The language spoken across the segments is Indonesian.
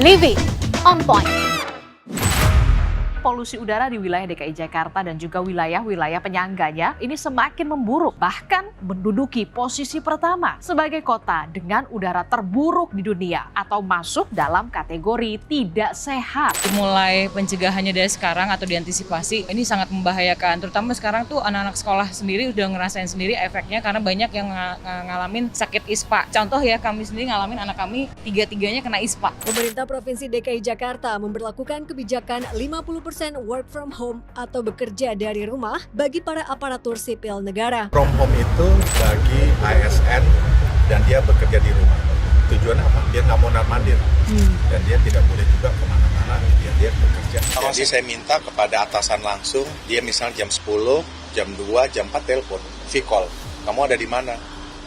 Living on Point. Polusi udara di wilayah DKI Jakarta dan juga wilayah-wilayah penyangganya ini semakin memburuk, bahkan menduduki posisi pertama sebagai kota dengan udara terburuk di dunia atau masuk dalam kategori tidak sehat. Mulai pencegahannya dari sekarang atau diantisipasi ini sangat membahayakan, terutama sekarang tuh anak-anak sekolah sendiri udah ngerasain sendiri efeknya karena banyak yang ngalamin sakit ISPA. Contoh ya, kami sendiri ngalamin, anak kami tiga-tiganya kena ISPA. Pemerintah Provinsi DKI Jakarta memberlakukan kebijakan 50% work from home atau bekerja dari rumah bagi para aparatur sipil negara. From home itu bagi ASN dan dia bekerja di rumah. Tujuannya apa? Dia nggak mondar-mandir dan dia tidak boleh juga kemana-mana. Dia bekerja. Jadi saya minta kepada atasan langsung, dia misalnya jam 10, jam 2, jam 4 telepon, V-call. Kamu ada di mana?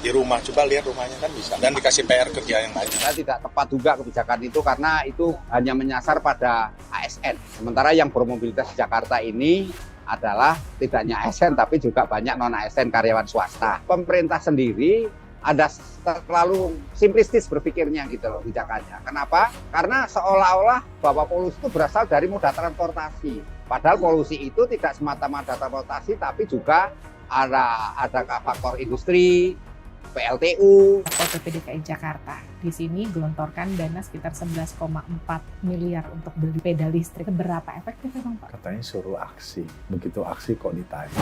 Di rumah, coba lihat rumahnya kan bisa. Dan dikasih PR kerja yang lain. Saya tidak tepat juga kebijakan itu karena itu hanya menyasar pada ASN. Sementara yang bermobilitas di Jakarta ini adalah tidak hanya ASN tapi juga banyak non-ASN karyawan swasta. Pemerintah sendiri ada terlalu simplistis berpikirnya gitu loh kebijakannya. Kenapa? Karena seolah-olah bahwa polusi itu berasal dari moda transportasi. Padahal polusi itu tidak semata-mata transportasi tapi juga ada faktor industri, PLTU. Satpol PP DKI Jakarta di sini gelontorkan dana sekitar 11,4 miliar untuk beli sepeda listrik. Berapa efektif memang Pak? Katanya suruh aksi, begitu aksi kok ditanya.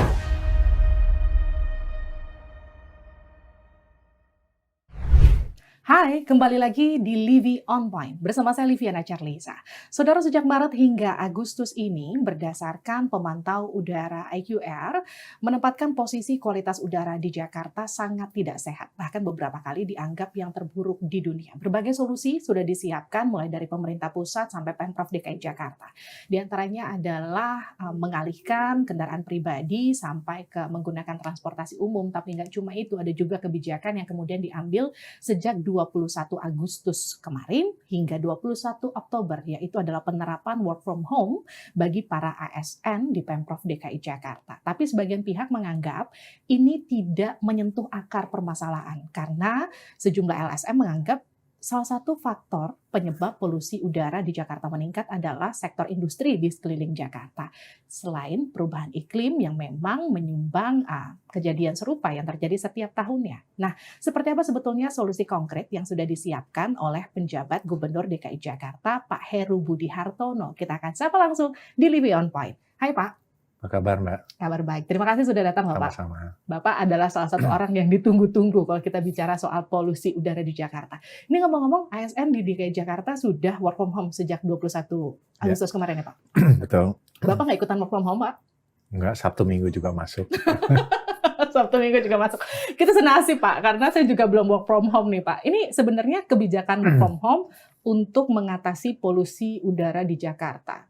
Hai, kembali lagi di Living on Point bersama saya Liviana Charlisa. Saudara, sejak Maret hingga Agustus ini berdasarkan pemantau udara IQR menempatkan posisi kualitas udara di Jakarta sangat tidak sehat. Bahkan beberapa kali dianggap yang terburuk di dunia. Berbagai solusi sudah disiapkan mulai dari pemerintah pusat sampai Pemprov DKI Jakarta. Di antaranya adalah mengalihkan kendaraan pribadi sampai ke menggunakan transportasi umum. Tapi nggak cuma itu, ada juga kebijakan yang kemudian diambil sejak 21 Agustus kemarin hingga 21 Oktober, yaitu adalah penerapan work from home bagi para ASN di Pemprov DKI Jakarta. Tapi sebagian pihak menganggap ini tidak menyentuh akar permasalahan karena sejumlah LSM menganggap salah satu faktor penyebab polusi udara di Jakarta meningkat adalah sektor industri di sekeliling Jakarta. Selain perubahan iklim yang memang menyumbang kejadian serupa yang terjadi setiap tahunnya. Nah, seperti apa sebetulnya solusi konkret yang sudah disiapkan oleh penjabat Gubernur DKI Jakarta, Pak Heru Budi Hartono? Kita akan sapa langsung di Living on Point. Hai Pak. Apa kabar Mbak? Kabar baik. Terima kasih sudah datang Bapak. Sama-sama. Bapak adalah salah satu orang yang ditunggu-tunggu kalau kita bicara soal polusi udara di Jakarta. Ini ngomong-ngomong, ASN di DKI Jakarta sudah work from home sejak 21 Agustus kemarin ya Pak? Betul. Bapak nggak ikutan work from home Pak? Enggak, Sabtu Minggu juga masuk. Sabtu Minggu juga masuk. Kita senasib Pak, karena saya juga belum work from home nih Pak. Ini sebenarnya kebijakan work from home untuk mengatasi polusi udara di Jakarta.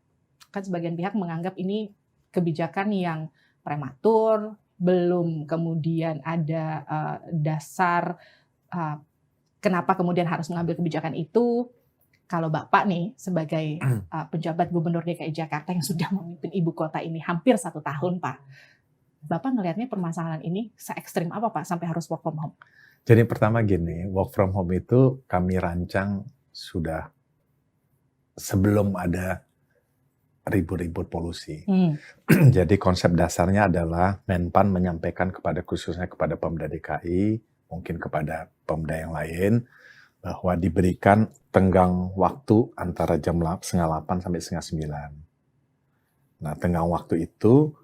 Kan sebagian pihak menganggap ini kebijakan yang prematur, belum kemudian ada dasar kenapa kemudian harus mengambil kebijakan itu. Kalau Bapak nih sebagai penjabat Gubernur DKI Jakarta yang sudah memimpin ibu kota ini hampir 1 tahun Pak, Bapak ngelihatnya permasalahan ini se-ekstrim apa Pak sampai harus work from home? Jadi pertama gini, work from home itu kami rancang sudah sebelum ada ribut-ribut polusi. Jadi konsep dasarnya adalah Menpan menyampaikan khususnya kepada Pemda DKI, mungkin kepada Pemda yang lain, bahwa diberikan tenggang waktu antara jam 7:30 sampai 8:30. Nah, tenggang waktu itu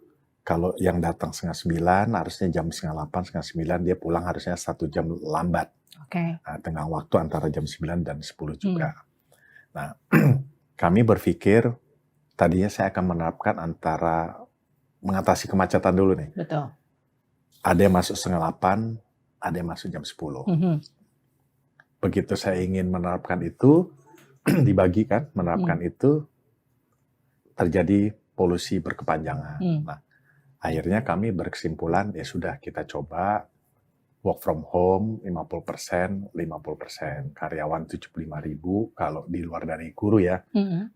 kalau yang datang 8:30 harusnya jam 7:30, 8:30 dia pulang harusnya 1 jam lambat. Oke. Nah, tenggang waktu antara jam 9 dan 10 juga. Nah, kami berpikir tadinya saya akan menerapkan antara mengatasi kemacetan dulu nih. Betul. Ada yang masuk 7:30, ada yang masuk jam 10. Begitu saya ingin menerapkan itu, dibagikan, menerapkan itu, terjadi polusi berkepanjangan. Nah, akhirnya kami berkesimpulan, ya sudah kita coba work from home 50%, 50%. Karyawan 75.000, kalau di luar dari guru ya,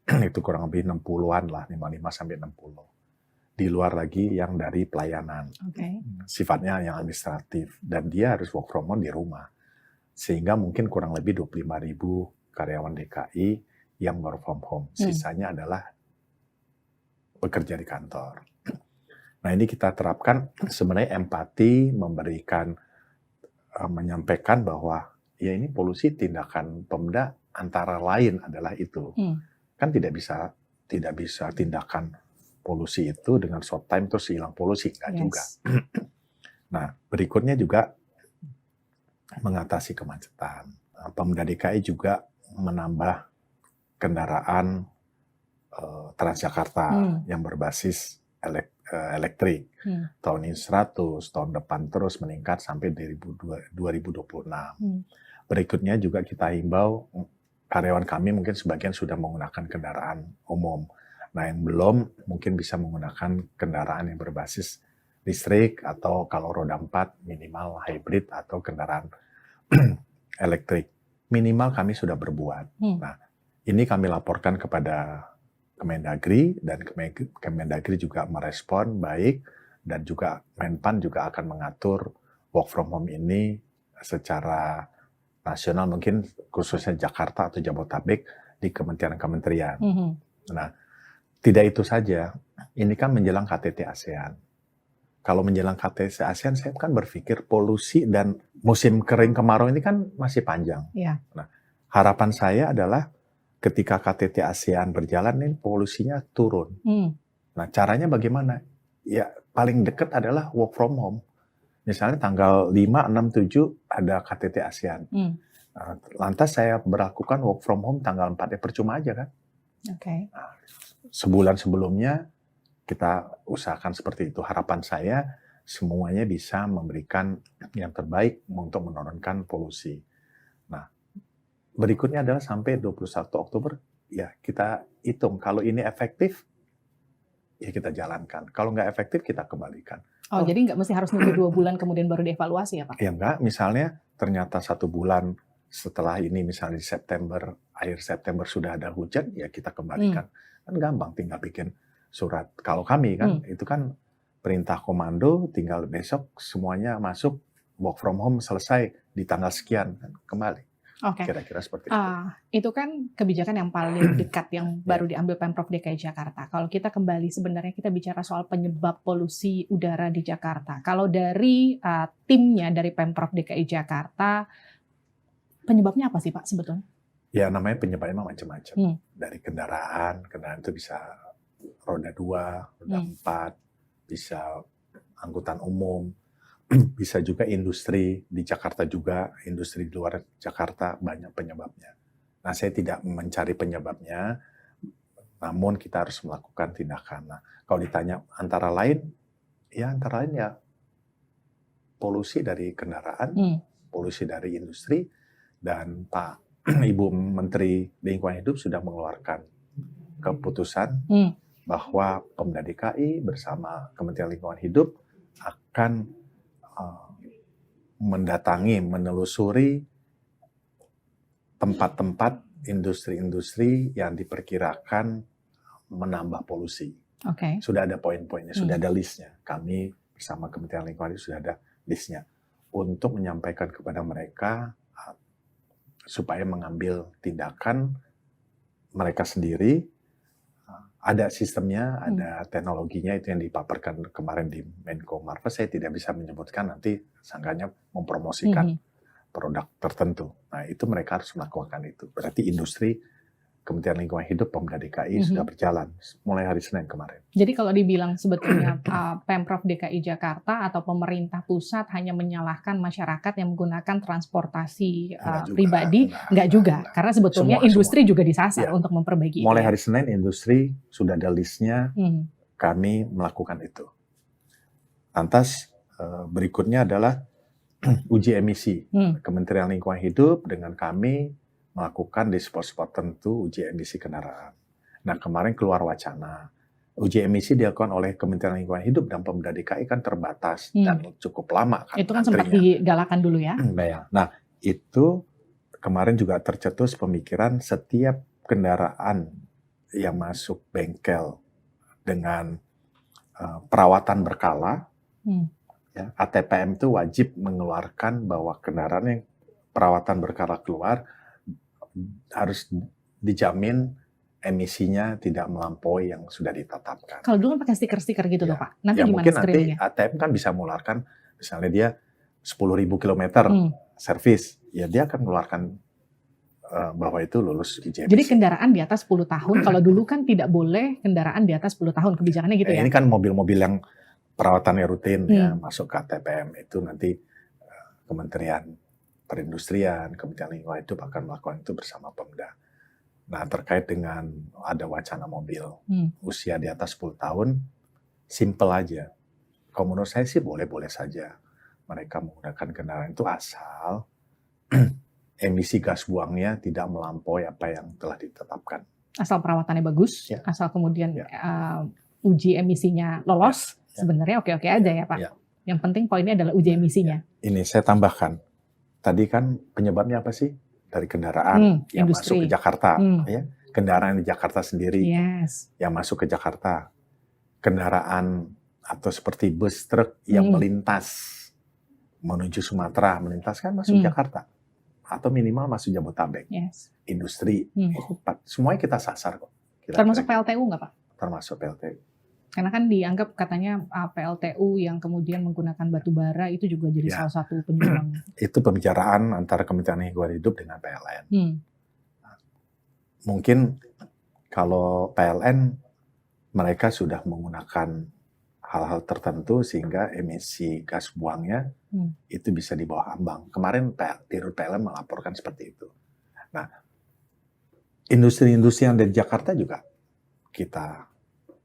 itu kurang lebih 60-an lah, 55 sampai 60. Di luar lagi yang dari pelayanan, sifatnya yang administratif. Dan dia harus work from home di rumah. Sehingga mungkin kurang lebih 25.000 karyawan DKI yang work from home. Sisanya adalah bekerja di kantor. Nah, ini kita terapkan sebenarnya empati, memberikan, menyampaikan bahwa ya ini polusi tindakan Pemda antara lain adalah itu. Kan tidak bisa tindakan polusi itu dengan short time terus hilang polusi, enggak juga. Nah, berikutnya juga mengatasi kemacetan. Pemda DKI juga menambah kendaraan Transjakarta yang berbasis elektrik. Tahun ini 100, tahun depan terus meningkat sampai 2026. Berikutnya juga kita himbau karyawan kami mungkin sebagian sudah menggunakan kendaraan umum. Nah, yang belum mungkin bisa menggunakan kendaraan yang berbasis listrik atau kalau roda 4 minimal hybrid atau kendaraan elektrik. Minimal kami sudah berbuat. Nah, ini kami laporkan kepada Kemendagri dan Kemendagri juga merespon baik dan juga Menpan juga akan mengatur work from home ini secara nasional mungkin khususnya Jakarta atau Jabodetabek di kementerian-kementerian. Nah, tidak itu saja, ini kan menjelang KTT ASEAN. Kalau menjelang KTT ASEAN, saya kan berpikir polusi dan musim kering kemarau ini kan masih panjang. Nah, harapan saya adalah ketika KTT ASEAN berjalan, nih polusinya turun. Nah, caranya bagaimana? Ya, paling dekat adalah work from home. Misalnya tanggal 5, 6, 7 ada KTT ASEAN. Lantas saya berlakukan work from home tanggal 4, ya percuma aja kan? Nah, sebulan sebelumnya kita usahakan seperti itu. Harapan saya semuanya bisa memberikan yang terbaik untuk menurunkan polusi. Nah, berikutnya adalah sampai 21 Oktober, ya kita hitung. Kalau ini efektif, ya kita jalankan. Kalau nggak efektif, kita kembalikan. Jadi nggak mesti harus nunggu 2 bulan kemudian baru dievaluasi ya Pak? Ya enggak, misalnya ternyata 1 bulan setelah ini, misalnya di September, akhir September sudah ada hujan, ya kita kembalikan. Kan gampang, tinggal bikin surat. Kalau kami kan, itu kan perintah komando, tinggal besok semuanya masuk, work from home selesai di tanggal sekian, kan kembali. Kira-kira seperti itu. Itu kan kebijakan yang paling dekat yang baru diambil Pemprov DKI Jakarta. Kalau kita kembali sebenarnya kita bicara soal penyebab polusi udara di Jakarta. Kalau dari timnya dari Pemprov DKI Jakarta, penyebabnya apa sih Pak sebetulnya? Ya namanya penyebabnya macam-macam. Dari kendaraan itu bisa roda 2, roda 4, bisa angkutan umum, bisa juga industri di Jakarta juga, industri di luar Jakarta banyak penyebabnya. Nah, saya tidak mencari penyebabnya, namun kita harus melakukan tindakan. Nah, kalau ditanya antara lain ya polusi dari kendaraan, polusi dari industri, dan Pak Ibu Menteri Lingkungan Hidup sudah mengeluarkan keputusan bahwa Pemda DKI bersama Kementerian Lingkungan Hidup akan mendatangi, menelusuri tempat-tempat industri-industri yang diperkirakan menambah polusi. Sudah ada poin-poinnya, sudah ada listnya. Kami bersama Kementerian Lingkungan Hidup sudah ada listnya untuk menyampaikan kepada mereka supaya mengambil tindakan mereka sendiri. Ada sistemnya, ada teknologinya, itu yang dipaparkan kemarin di Menko Marves. Saya tidak bisa menyebutkan, nanti sangkanya mempromosikan produk tertentu. Nah, itu mereka harus melakukan itu. Berarti industri, Kementerian Lingkungan Hidup, Pemda DKI sudah berjalan mulai hari Senin kemarin. Jadi kalau dibilang sebetulnya Pemprov DKI Jakarta atau pemerintah pusat hanya menyalahkan masyarakat yang menggunakan transportasi pribadi, enggak juga. Karena sebetulnya industri juga disasar untuk memperbaiki. Mulai hari Senin industri sudah ada listnya, kami melakukan itu. Lantas berikutnya adalah uji emisi. Kementerian Lingkungan Hidup dengan kami melakukan di spot-spot tertentu uji emisi kendaraan. Nah, kemarin keluar wacana. Uji emisi dilakukan oleh Kementerian Lingkungan Hidup dan Pemda DKI kan terbatas dan cukup lama kan. Itu kan sempat digalakan dulu ya. Nah, itu kemarin juga tercetus pemikiran setiap kendaraan yang masuk bengkel dengan perawatan berkala, ya, ATPM itu wajib mengeluarkan bahwa kendaraan yang perawatan berkala keluar harus dijamin emisinya tidak melampaui yang sudah ditetapkan. Kalau dulu kan pakai stiker-stiker gitu Ya. tuh Pak. Nanti Ya gimana mungkin nanti screeningnya? ATM kan bisa mengeluarkan, misalnya dia 10.000 kilometer servis, ya dia akan mengeluarkan bahwa itu lulus uji emisi. Jadi kendaraan di atas 10 tahun, kalau dulu kan tidak boleh kendaraan di atas 10 tahun, kebijakannya gitu ya? Ini kan mobil-mobil yang perawatannya rutin ya, masuk ke ATPM itu nanti Kementerian Perindustrian, Kementerian Lingkungan Hidup akan melakukan itu bersama Pemda. Nah, terkait dengan ada wacana mobil usia di atas 10 tahun, simple aja. Kalau menurut saya sih boleh-boleh saja mereka menggunakan kendaraan itu asal emisi gas buangnya tidak melampaui apa yang telah ditetapkan. Asal perawatannya bagus, Ya. asal kemudian uji emisinya lolos, sebenarnya oke-oke aja ya Pak. Ya. Yang penting poinnya adalah uji emisinya. Ini saya tambahkan, tadi kan penyebabnya apa sih? Dari kendaraan yang industri. masuk ke Jakarta, ya. Kendaraan di Jakarta sendiri Yes. yang masuk ke Jakarta, kendaraan atau seperti bus truk yang melintas menuju Sumatera, melintas kan masuk Jakarta, atau minimal masuk Jabodetabek, Yes. industri, semuanya kita sasar kok. Termasuk PLTU nggak Pak? Termasuk PLTU. Karena kan dianggap katanya PLTU yang kemudian menggunakan batu bara itu juga jadi salah satu penyumbang. Itu pembicaraan antara Kementerian Lingkungan Hidup dengan PLN. Mungkin kalau PLN mereka sudah menggunakan hal-hal tertentu sehingga emisi gas buangnya itu bisa di bawah ambang. Kemarin Dirut PLN melaporkan seperti itu. Nah, industri-industri yang dari Jakarta juga kita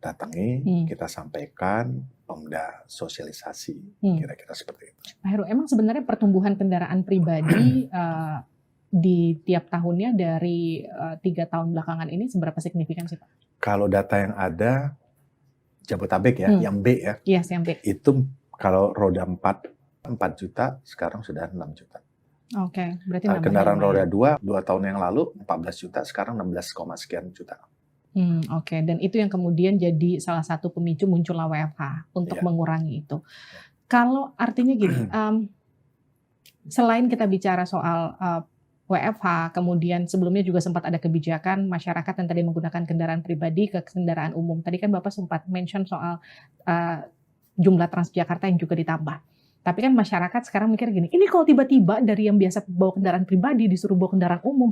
datangi, kita sampaikan, Pemda sosialisasi, kira-kira seperti itu. Pak Heru, emang sebenarnya pertumbuhan kendaraan pribadi di tiap tahunnya dari 3 tahun belakangan ini seberapa signifikan sih Pak? Kalau data yang ada, Jabodetabek ya, yang B ya, Yes, yang B. itu kalau roda 4 juta, sekarang sudah 6 juta. Oke, berarti Kendaraan roda 2 tahun yang lalu 14 juta, sekarang 16, sekian juta. Oke, dan itu yang kemudian jadi salah satu pemicu munculnya WFH untuk mengurangi itu. Kalau artinya gini, selain kita bicara soal WFH, kemudian sebelumnya juga sempat ada kebijakan masyarakat yang tadi menggunakan kendaraan pribadi ke kendaraan umum. Tadi kan Bapak sempat mention soal jumlah Transjakarta yang juga ditambah. Tapi kan masyarakat sekarang mikir gini, ini kalau tiba-tiba dari yang biasa bawa kendaraan pribadi disuruh bawa kendaraan umum,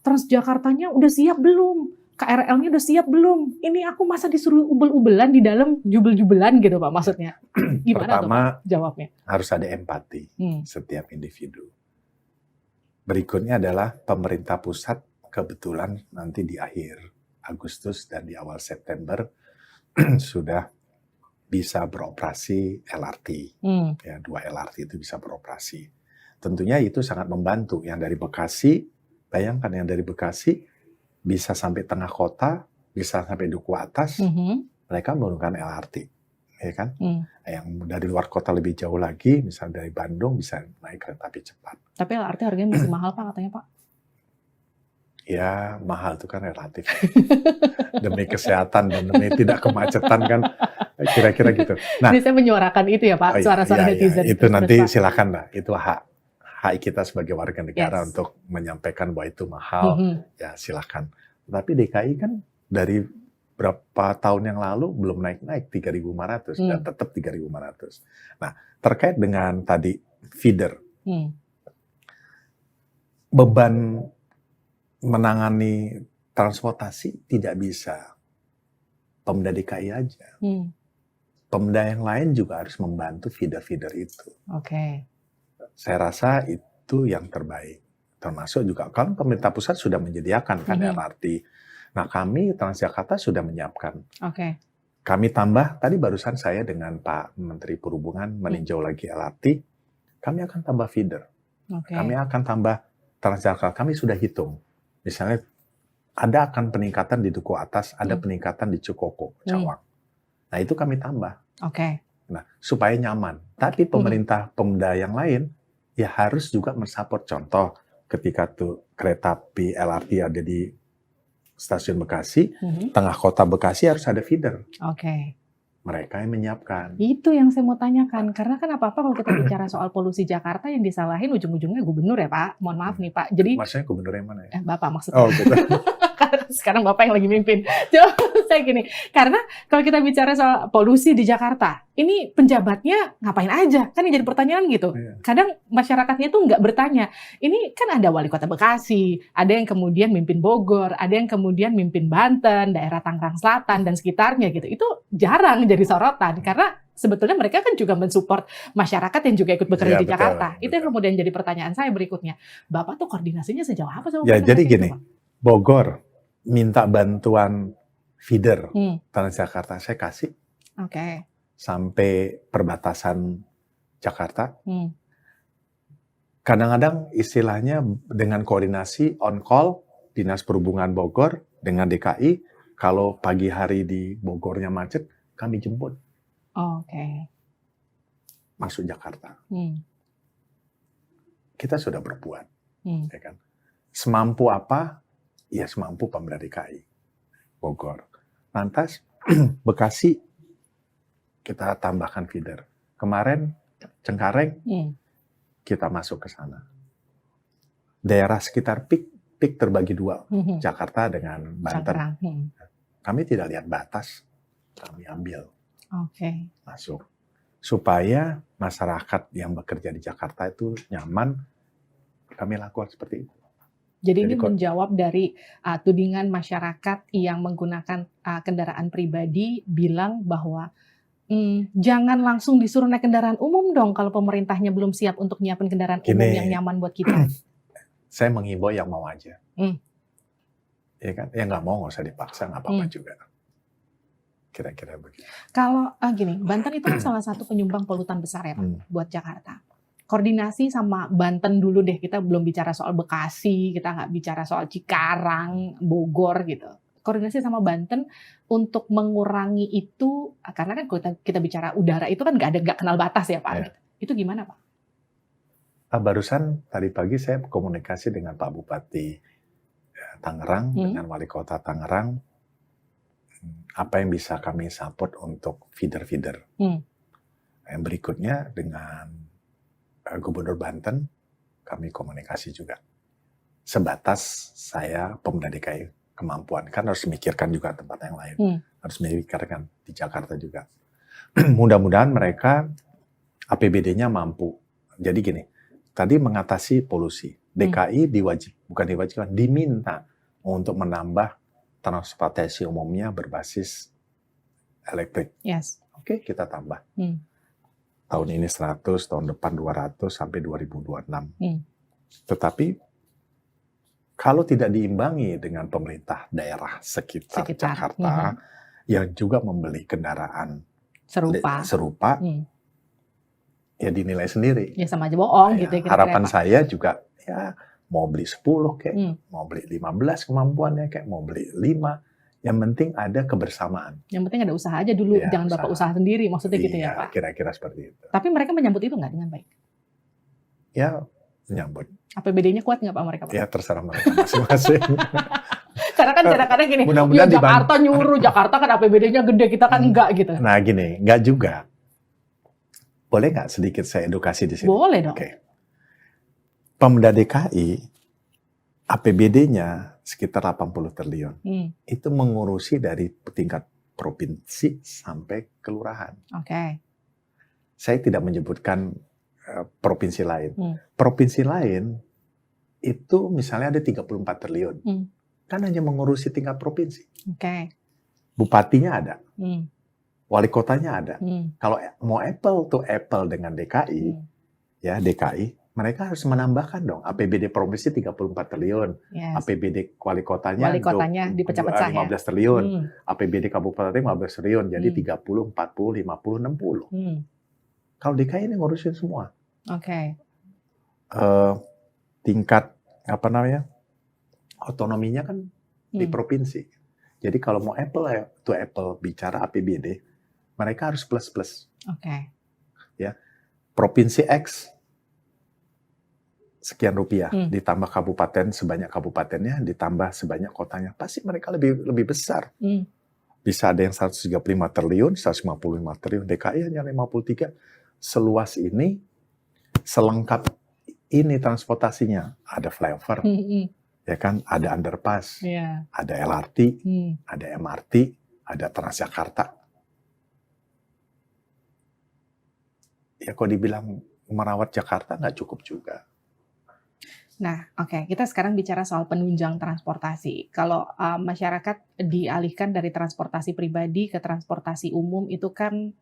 Transjakartanya udah siap belum? KRL-nya udah siap belum? Ini aku masa disuruh ubel-ubelan di dalam jubel-jubelan gitu Pak maksudnya. Gimana Pertama, tuh Pak jawabnya? harus ada empati setiap individu. Berikutnya adalah pemerintah pusat kebetulan nanti di akhir Agustus dan di awal September sudah bisa beroperasi LRT. Ya, 2 LRT itu bisa beroperasi. Tentunya itu sangat membantu. Yang dari Bekasi, bayangkan yang dari Bekasi bisa sampai tengah kota, bisa sampai Duku Atas, mereka menggunakan LRT. Ya kan? Yang dari luar kota lebih jauh lagi, misalnya dari Bandung bisa naik kereta api cepat. Tapi LRT harganya masih mahal Pak katanya Pak. Ya mahal itu kan relatif. Demi kesehatan dan demi tidak kemacetan kan, kira-kira gitu. Nah, Jadi saya menyuarakan itu ya Pak, suara-suara netizen. itu nanti silakan lah, itu hak kita sebagai warga negara untuk menyampaikan bahwa itu mahal, ya silakan. Tapi DKI kan dari berapa tahun yang lalu belum naik-naik 3.500 dan tetap 3.500. Nah, terkait dengan tadi feeder, beban menangani transportasi tidak bisa Pemda DKI aja. Pemda yang lain juga harus membantu feeder-feeder itu. Oke. Saya rasa itu yang terbaik. Termasuk juga kan pemerintah pusat sudah menyediakan kan LRT. Nah, kami Transjakarta sudah menyiapkan. Oke. Kami tambah, tadi barusan saya dengan Pak Menteri Perhubungan meninjau lagi LRT, kami akan tambah feeder. Kami akan tambah Transjakarta, kami sudah hitung. Misalnya, ada akan peningkatan di Duku Atas, ada peningkatan di Cikoko, Cawang. Nah, itu kami tambah. Nah, supaya nyaman. Tapi pemerintah Pemda yang lain, ya harus juga mensupport. Contoh, ketika tuh kereta api LRT ada di Stasiun Bekasi, tengah kota Bekasi harus ada feeder. Mereka yang menyiapkan. Itu yang saya mau tanyakan. Karena kan apa-apa kalau kita bicara soal polusi Jakarta yang disalahin ujung-ujungnya gubernur ya Pak. Mohon maaf nih Pak. Jadi Maksudnya gubernur yang mana ya? Bapak maksudnya. Oh gitu. Sekarang Bapak yang lagi mimpin. Coba saya gini, karena kalau kita bicara soal polusi di Jakarta, ini penjabatnya ngapain aja? Kan yang jadi pertanyaan gitu. Kadang masyarakatnya tuh nggak bertanya. Ini kan ada wali kota Bekasi, ada yang kemudian mimpin Bogor, ada yang kemudian mimpin Banten, daerah Tangerang Selatan dan sekitarnya gitu. Itu jarang jadi sorotan karena sebetulnya mereka kan juga mensupport masyarakat yang juga ikut bekerja di Jakarta. Itu yang kemudian jadi pertanyaan saya berikutnya. Bapak tuh koordinasinya sejauh apa sama Ya, jadi mereka gini, itu, Pak? Bogor minta bantuan feeder Transjakarta, saya kasih Oke. sampai perbatasan Jakarta. Hmm. Kadang-kadang istilahnya dengan koordinasi on call Dinas Perhubungan Bogor dengan DKI, kalau pagi hari di Bogornya macet, kami jemput Oke. masuk Jakarta. Hmm. Kita sudah berbuat, Hmm. ya kan? Semampu apa? Ya semampu Pemda DKI Bogor. Lantas Bekasi kita tambahkan feeder. Kemarin Cengkareng kita masuk ke sana. Daerah sekitar peak terbagi dua, Jakarta dengan Banten. Kami tidak lihat batas, kami ambil. Oke. Masuk. Supaya masyarakat yang bekerja di Jakarta itu nyaman, kami lakukan seperti itu. Jadi ini menjawab dari tudingan masyarakat yang menggunakan kendaraan pribadi bilang bahwa jangan langsung disuruh naik kendaraan umum dong kalau pemerintahnya belum siap untuk nyiapin kendaraan umum yang nyaman buat kita. Saya menghimbau yang mau aja. Ya kan? Yang nggak mau nggak usah dipaksa, nggak apa-apa juga. Kira-kira begitu. Kalau gini, Banten itu kan salah satu penyumbang polutan besar ya Pak, buat Jakarta. Koordinasi sama Banten dulu deh, kita belum bicara soal Bekasi, kita nggak bicara soal Cikarang, Bogor gitu. Koordinasi sama Banten untuk mengurangi itu, karena kan kalau kita bicara udara itu kan nggak kenal batas ya Pak. Ya. Itu gimana Pak? Barusan tadi pagi saya komunikasi dengan Pak Bupati Tangerang, dengan Wali Kota Tangerang, apa yang bisa kami support untuk feeder-feeder. Yang berikutnya dengan Gubernur Banten, kami komunikasi juga. Sebatas saya Pemda DKI kemampuan, kan harus memikirkan juga tempat yang lain. Harus memikirkan di Jakarta juga. Mudah-mudahan mereka APBD-nya mampu. Jadi gini, tadi mengatasi polusi. DKI bukan diwajibkan, diminta untuk menambah transportasi umumnya berbasis elektrik. Yes. Oke, kita tambah. Tahun ini 100, tahun depan 200 sampai 2026. Tetapi kalau tidak diimbangi dengan pemerintah daerah sekitar Jakarta yang juga membeli kendaraan serupa ya dinilai sendiri. Ya sama aja bohong gitu. Harapan saya juga ya mau beli 10 kayak, mau beli 15 kemampuannya kayak, mau beli 5. Yang penting ada kebersamaan. Yang penting ada usaha aja dulu, jangan Bapak usaha sendiri, maksudnya gitu ya Pak? Kira-kira seperti itu. Tapi mereka menyambut itu nggak dengan baik? Ya, menyambut. APBD-nya kuat nggak Pak mereka? Pak? Ya terserah mereka masing-masing. Karena kan kadang-kadang gini, mudah-mudahan ya Jakarta nyuruh, Jakarta kan APBD-nya gede, kita kan enggak gitu. Nah gini, enggak juga. Boleh nggak sedikit saya edukasi di sini? Boleh dong. Oke. Pemda DKI, APBD-nya sekitar 80 triliun. Itu mengurusi dari tingkat provinsi sampai kelurahan. Oke. Saya tidak menyebutkan provinsi lain. Provinsi lain itu misalnya ada 34 triliun. Kan hanya mengurusi tingkat provinsi. Oke. Bupatinya ada. Wali kotanya ada. Kalau mau apple to apple dengan DKI, ya DKI, mereka harus menambahkan dong APBD provinsi 34 triliun, APBD wali kotanya dipecah-pecah 15 triliun, APBD kabupaten 15 triliun, jadi 30, 40, 50, 60. Kalau DKI ini ngurusin semua. Oke. Tingkat otonominya kan di provinsi. Jadi kalau mau apple to apple bicara APBD, mereka harus plus-plus. Oke. Ya, provinsi X sekian rupiah, ditambah kabupaten sebanyak kabupatennya, ditambah sebanyak kotanya, pasti mereka lebih besar. Bisa ada yang 135 triliun, 155 triliun, DKI hanya 53. Seluas ini, selengkap ini transportasinya. Ada flyover, Ya kan, ada underpass, Iya. ada LRT, Hmm. ada MRT, ada Transjakarta. Ya kok dibilang merawat Jakarta nggak cukup juga. Nah, oke, kita sekarang bicara soal penunjang transportasi. Kalau masyarakat dialihkan dari transportasi pribadi ke transportasi umum itu kan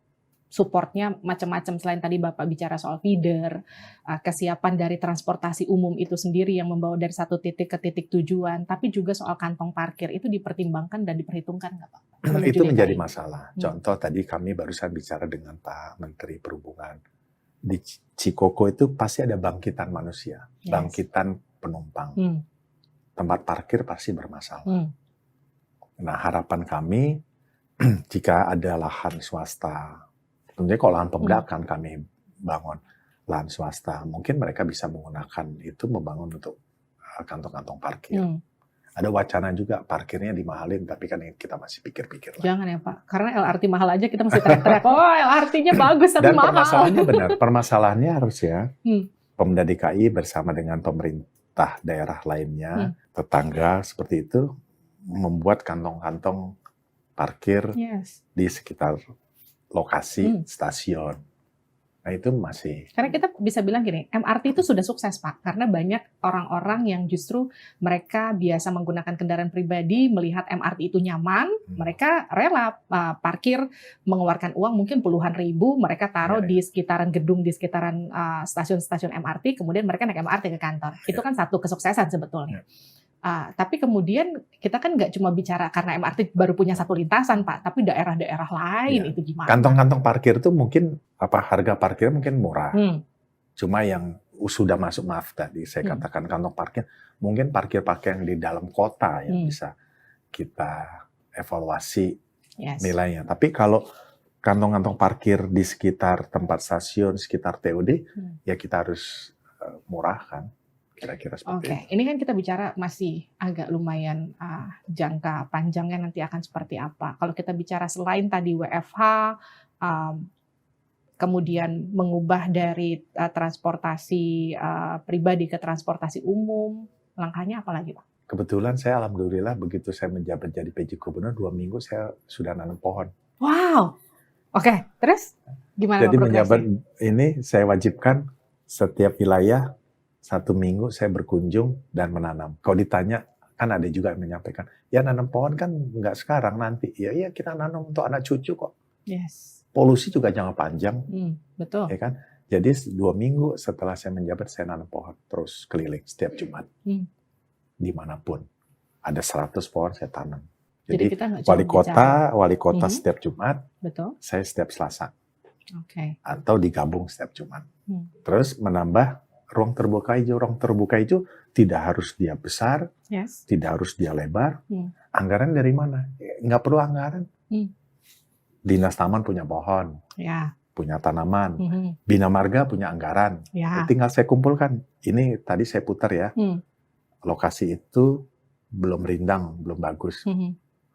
supportnya macam-macam. Selain tadi Bapak bicara soal feeder, kesiapan dari transportasi umum itu sendiri yang membawa dari satu titik ke titik tujuan, tapi juga soal kantong parkir itu dipertimbangkan dan diperhitungkan nggak Pak? Menuju Itu menjadi DKI? masalah. Contoh tadi kami barusan bicara dengan Pak Menteri Perhubungan. Di Cikoko itu pasti ada bangkitan manusia, Yes. bangkitan penumpang. Hmm. Tempat parkir pasti bermasalah. Hmm. Nah, harapan kami jika ada lahan swasta, tentunya kalau lahan Pemda akan kami bangun lahan swasta, mungkin mereka bisa menggunakan itu membangun untuk kantong-kantong parkir. Hmm. Ada wacana juga parkirnya dimahalin, tapi kan kita masih pikir-pikir lah. Jangan ya Pak, karena LRT mahal aja kita mesti teriak-teriak, oh LRT-nya bagus tapi Dan mahal. permasalahannya benar, permasalahannya harusnya Hmm. Pemda DKI bersama dengan pemerintah daerah lainnya, tetangga seperti itu, membuat kantong-kantong parkir Yes. di sekitar lokasi stasiun. Nah itu masih Karena kita bisa bilang gini, MRT itu sudah sukses Pak, karena banyak orang-orang yang justru mereka biasa menggunakan kendaraan pribadi, melihat MRT itu nyaman, mereka rela parkir, mengeluarkan uang mungkin puluhan ribu, mereka taruh di sekitaran gedung, di sekitaran stasiun-stasiun MRT, kemudian mereka naik MRT ke kantor. Itu kan satu kesuksesan sebetulnya. Tapi kemudian kita kan nggak cuma bicara karena MRT baru punya satu lintasan Pak, tapi daerah-daerah lain itu gimana? kantong-kantong parkir itu mungkin harga parkirnya mungkin murah. Cuma yang sudah masuk, maaf tadi saya katakan kantong parkir, mungkin parkir-parkir yang di dalam kota yang bisa kita evaluasi nilainya. Tapi kalau kantong-kantong parkir di sekitar tempat stasiun, sekitar TOD, ya kita harus murahkan. Kira-kira seperti itu. Ini kan kita bicara masih agak lumayan jangka panjangnya nanti akan seperti apa. Kalau kita bicara selain tadi WFH, kemudian mengubah dari transportasi pribadi ke transportasi umum, langkahnya apa lagi Pak? Kebetulan saya alhamdulillah begitu saya menjabat jadi PJ Gubernur 2 minggu saya sudah nanam pohon. Wow, oke, terus gimana Jadi menjabat ini saya wajibkan setiap wilayah 1 minggu saya berkunjung dan menanam. Kalau ditanya, kan ada juga yang menyampaikan, ya nanam pohon kan nggak sekarang, nanti. Ya kita nanam untuk anak cucu kok. Yes. Polusi juga jangka panjang. Betul. Ya kan? Jadi 2 minggu setelah saya menjabat, saya nanam pohon. Terus keliling setiap Jumat. Dimanapun. Ada 100 pohon saya tanam. Jadi kita nggak cuma wali kota setiap Jumat, betul. saya setiap Selasa. Oke. Atau digabung setiap Jumat. Terus menambah ruang terbuka hijau. Ruang terbuka hijau tidak harus dia besar, tidak harus dia lebar. Anggaran dari mana? Nggak perlu anggaran. Dinas Taman punya pohon, punya tanaman. Bina Marga punya anggaran. Tinggal saya kumpulkan. Ini tadi saya putar ya. Lokasi itu belum rindang, belum bagus.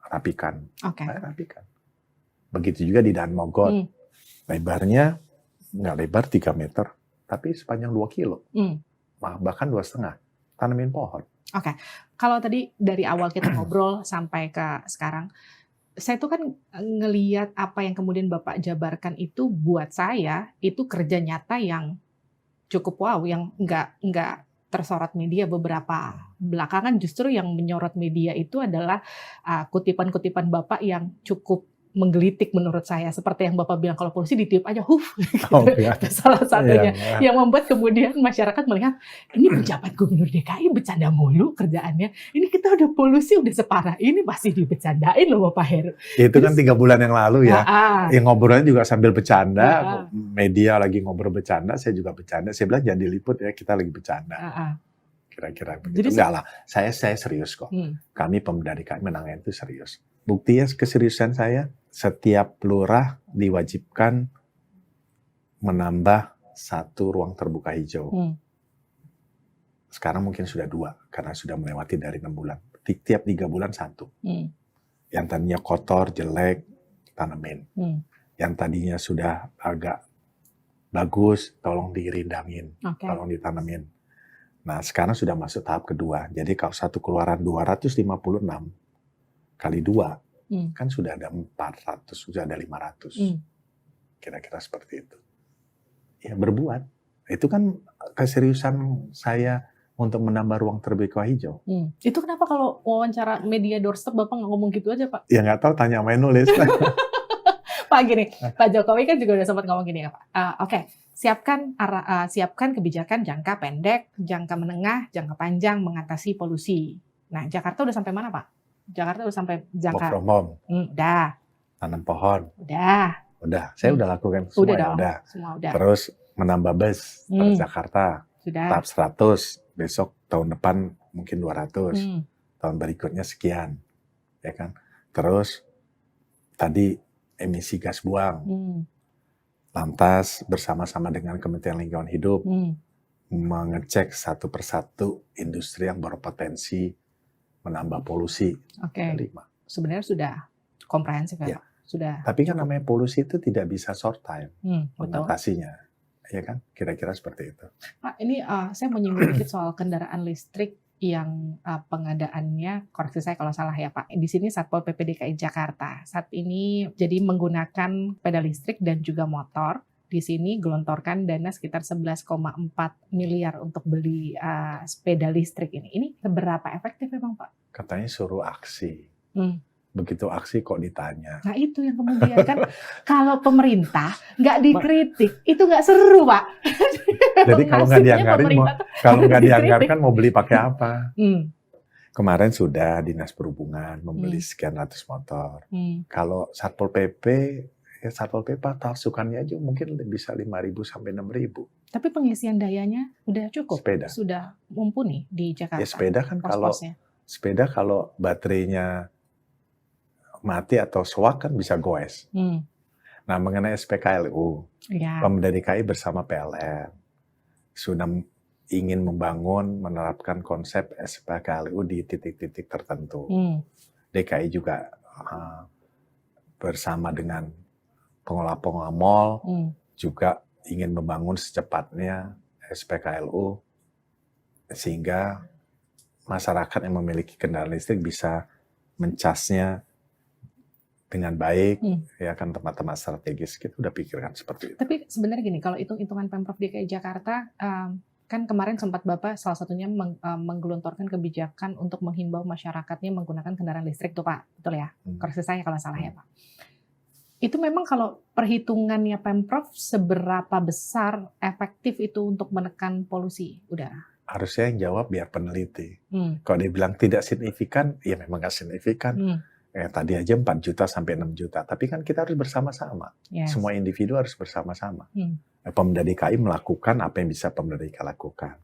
Rapikan. Rapikan. Begitu juga di Dan Mogot. Lebarnya nggak lebar 3 meter. Tapi sepanjang 2 kilo, bahkan 2,5, tanamin pohon. Oke, kalau tadi dari awal kita ngobrol sampai ke sekarang, saya tuh kan ngeliat apa yang kemudian Bapak jabarkan itu buat saya itu kerja nyata yang cukup wow, yang nggak tersorot media. Beberapa belakangan justru yang menyorot media itu adalah kutipan-kutipan Bapak yang cukup menggelitik menurut saya, seperti yang Bapak bilang kalau polusi ditiup aja, gitu. Salah satunya yang membuat kemudian masyarakat melihat ini pejabat gubernur DKI bercanda mulu kerjaannya, ini kita udah polusi udah separah ini masih dibecandain loh Bapak Heru. Itu kan 3 bulan yang lalu ya, yang ngobrolnya juga sambil bercanda, media lagi ngobrol bercanda, saya juga bercanda, saya bilang jangan diliput ya, kita lagi bercanda. Kira-kira begitu. Enggak lah, saya serius kok. Kami Pemda DKI menangnya itu serius. Buktinya keseriusan saya, setiap lurah diwajibkan menambah 1 ruang terbuka hijau. Sekarang mungkin sudah 2, karena sudah melewati dari 6 bulan. Tiap 3 bulan 1. Yang tadinya kotor, jelek, tanamin. Yang tadinya sudah agak bagus, tolong dirindangin, tolong ditanamin. Nah, sekarang sudah masuk tahap kedua. Jadi kalau satu keluaran 256 kali 2, kan sudah ada 400, sudah ada 500. Kira-kira seperti itu. Ya, berbuat. Itu kan keseriusan saya untuk menambah ruang terbuka hijau. Itu kenapa kalau wawancara media doorstep Bapak nggak ngomong gitu aja, Pak? Ya nggak tahu, tanya main nulis. Pak gini, Pak Jokowi kan juga udah sempat ngomong gini ya Pak. Oke, siapkan kebijakan jangka pendek, jangka menengah, jangka panjang mengatasi polusi. Nah, Jakarta udah sampai mana Pak? Jakarta udah sampai Work jangka. from home, Udah. tanam pohon, Udah. saya udah lakukan semua. Udah dong. Udah. Semua udah. Terus menambah bus per Jakarta, Sudah. tahap 100, besok tahun depan mungkin 200, tahun berikutnya sekian, ya kan? Terus tadi emisi gas buang, lantas bersama-sama dengan Kementerian Lingkungan Hidup mengecek satu persatu industri yang berpotensi menambah polusi. Oke. 5. Sebenarnya sudah komprehensif ya Ya. Pak? Sudah. Tapi kan namanya polusi itu tidak bisa short time Betul. mengatasinya, ya kan? Kira-kira seperti itu. Pak, ini saya mau nyinggung dikit soal kendaraan listrik yang pengadaannya, koreksi saya kalau salah ya Pak. Di sini Satpol PP DKI Jakarta saat ini jadi menggunakan sepeda listrik dan juga motor. Di sini gelontorkan dana sekitar 11,4 miliar untuk beli sepeda listrik ini. Ini seberapa efektif memang Pak? Katanya suruh aksi. Begitu aksi kok ditanya. Nah itu yang kemudian kan kalau pemerintah nggak dikritik itu nggak seru Pak. Jadi kalau nggak dianggarin, kalau nggak dianggarkan mau beli pakai apa? Kemarin sudah Dinas Perhubungan membeli sekian ratus motor. Kalau Satpol PP, ya Satpol PP talsukannya aja mungkin bisa 5.000 sampai 6.000. Tapi pengisian dayanya udah cukup, Sepeda. Sudah mumpuni di Jakarta. Ya sepeda kan pos-posnya. kalau baterainya mati atau soak kan bisa goes. Nah, mengenai SPKLU, Ya. Pemda DKI bersama PLN sudah ingin menerapkan konsep SPKLU di titik-titik tertentu. DKI juga bersama dengan pengelola mal juga ingin membangun secepatnya SPKLU sehingga masyarakat yang memiliki kendaraan listrik bisa mencasnya dengan baik, ya kan tempat-tempat strategis kita udah pikirkan seperti itu. Tapi sebenarnya gini, kalau hitung-hitungan Pemprov DKI Jakarta, kan kemarin sempat Bapak salah satunya menggelontorkan kebijakan untuk menghimbau masyarakatnya menggunakan kendaraan listrik tuh Pak, betul ya? Koreksi saya kalau salah ya Pak. Itu memang kalau perhitungannya Pemprov seberapa besar efektif itu untuk menekan polusi? Udah. Harusnya yang jawab biar peneliti. Kalau dia bilang tidak signifikan, ya memang nggak signifikan. Tadi aja 4 juta sampai 6 juta. Tapi kan kita harus bersama-sama. Yes. Semua individu harus bersama-sama. Pemda DKI melakukan apa yang bisa Pemda DKI lakukan.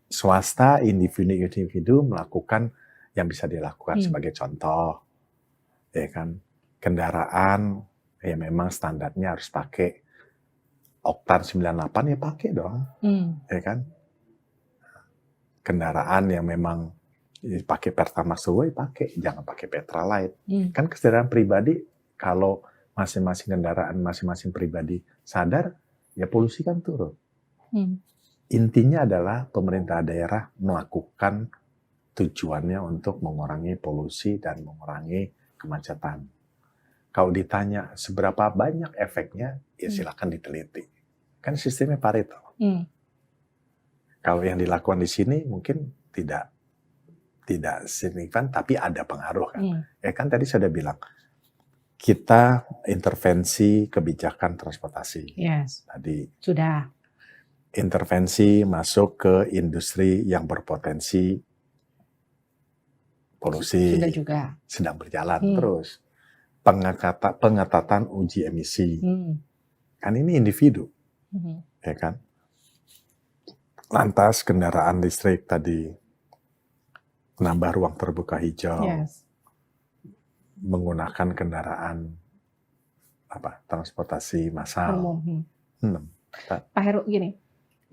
Swasta, individu melakukan yang bisa dilakukan. Sebagai contoh, ya kan, kendaraan, ya memang standarnya harus pakai oktan 98, ya pakai dong. Ya kan. Kendaraan yang memang pakai Pertamax Turbo, pakai, jangan pakai Petralite. Kan kendaraan pribadi, kalau masing-masing kendaraan, masing-masing pribadi sadar, ya polusi kan turun. Intinya adalah pemerintah daerah melakukan tujuannya untuk mengurangi polusi dan mengurangi kemacetan. Kalau ditanya seberapa banyak efeknya, ya silakan diteliti. Kan sistemnya Pareto. Kalau yang dilakukan di sini mungkin tidak signifikan, tapi ada pengaruh kan. Ya kan tadi saya sudah bilang, kita intervensi kebijakan transportasi. Yes. Tadi. Sudah. Intervensi masuk ke industri yang berpotensi polusi. Sudah juga. Sedang berjalan terus. Pengetatan uji emisi. Kan ini individu. Ya kan. Lantas kendaraan listrik tadi. Menambah ruang terbuka hijau, menggunakan kendaraan transportasi massal. Pak Heru, gini,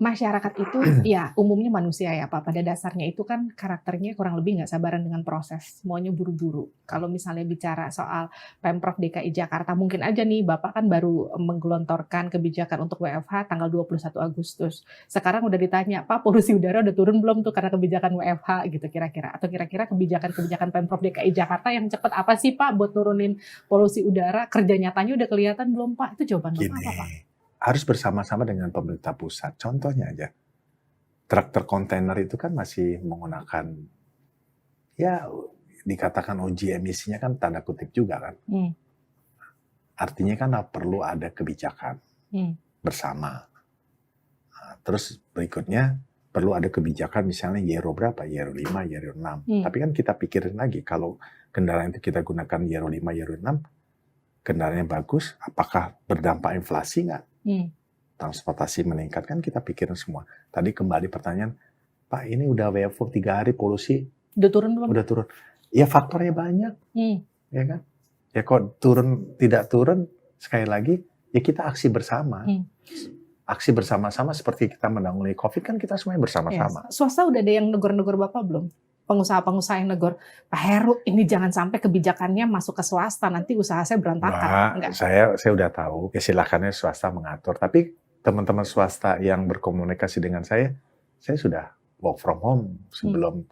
masyarakat itu ya umumnya manusia ya Pak, pada dasarnya itu kan karakternya kurang lebih nggak sabaran dengan proses, semuanya buru-buru. Kalau misalnya bicara soal Pemprov DKI Jakarta, mungkin aja nih Bapak kan baru menggelontorkan kebijakan untuk WFH tanggal 21 Agustus. Sekarang udah ditanya, Pak polusi udara udah turun belum tuh karena kebijakan WFH gitu kira-kira. Atau kira-kira kebijakan-kebijakan Pemprov DKI Jakarta yang cepat apa sih Pak buat nurunin polusi udara, kerja nyatanya udah kelihatan belum Pak? Itu jawaban Bapak apa Pak? Harus bersama-sama dengan pemerintah pusat. Contohnya aja, traktor kontainer itu kan masih menggunakan, ya dikatakan uji emisinya kan tanda kutip juga kan. Artinya kan perlu ada kebijakan bersama. Nah, terus berikutnya perlu ada kebijakan misalnya Euro berapa, Euro 5, Euro 6. Tapi kan kita pikirin lagi, kalau kendaraan itu kita gunakan Euro 5, Euro 6, kendaraannya bagus, apakah berdampak inflasi nggak? Transportasi meningkat kan kita pikirin semua. Tadi kembali pertanyaan, Pak ini udah WFO 3 hari polusi Udah turun belum? udah turun. Ya faktornya banyak, ya kan? Ya kok turun tidak turun, sekali lagi ya kita aksi bersama. Aksi bersama-sama seperti kita menangani COVID kan kita semuanya bersama-sama. Yes. Swasta udah ada yang negor-negor Bapak belum? Pengusaha-pengusaha yang negor, Pak Heru ini jangan sampai kebijakannya masuk ke swasta, nanti usaha saya berantakan. Nah, saya udah tahu, ya silakannya swasta mengatur. Tapi teman-teman swasta yang berkomunikasi dengan saya sudah work from home sebelum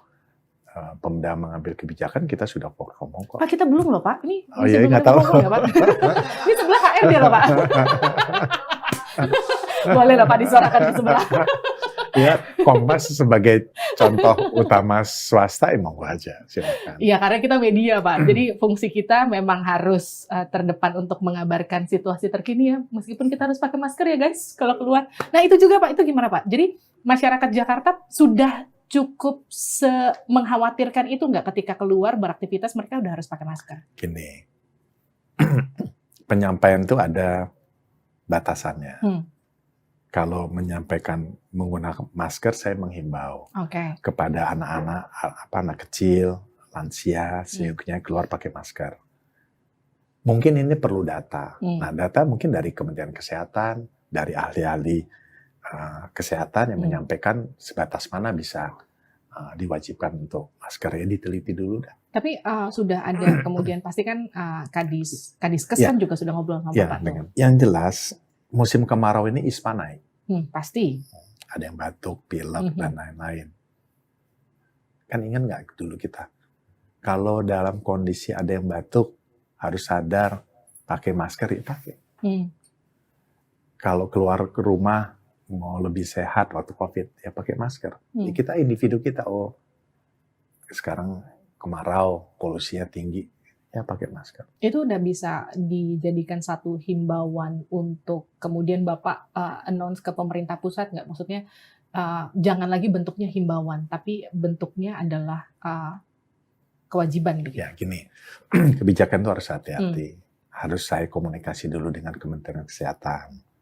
Pemda mengambil kebijakan, kita sudah work from home kok. Pak kita belum loh Pak, ini Oh iya nggak tahu. Ya, Pak? Ini sebelah HRD loh Pak. Boleh lah Pak disuarakan di sebelah. Ya, Kompas sebagai contoh utama swasta, monggo aja, silakan. Iya, karena kita media, Pak. Jadi fungsi kita memang harus terdepan untuk mengabarkan situasi terkini ya. Meskipun kita harus pakai masker ya, guys, kalau keluar. Nah, itu juga, Pak. Itu gimana, Pak? Jadi masyarakat Jakarta sudah cukup mengkhawatirkan itu nggak ketika keluar beraktivitas mereka udah harus pakai masker? Gini, penyampaian itu ada batasannya. Kalau menyampaikan menggunakan masker, saya menghimbau kepada anak-anak, anak kecil, lansia, sehingga keluar pakai masker. Mungkin ini perlu data. Nah, data mungkin dari Kementerian Kesehatan, dari ahli-ahli kesehatan yang menyampaikan sebatas mana bisa diwajibkan untuk masker. Ya diteliti dulu dah. Tapi sudah ada kemudian pasti kan Kadiskes kan juga sudah ngobrol sama Bapak. Yang jelas musim kemarau ini ISPA naik. Pasti. Ada yang batuk, pilek, dan lain-lain. Kan ingat nggak dulu kita? Kalau dalam kondisi ada yang batuk, harus sadar pakai masker, ya pakai. Kalau keluar ke rumah, mau lebih sehat waktu COVID, ya pakai masker. Ya kita individu kita, oh sekarang kemarau, polusinya tinggi, ya pakai masker. Itu udah bisa dijadikan satu himbauan untuk kemudian Bapak announce ke pemerintah pusat nggak? Maksudnya jangan lagi bentuknya himbauan, tapi bentuknya adalah kewajiban gitu. Ya gini, kebijakan itu harus hati-hati. Harus saya komunikasi dulu dengan Kementerian Kesehatan.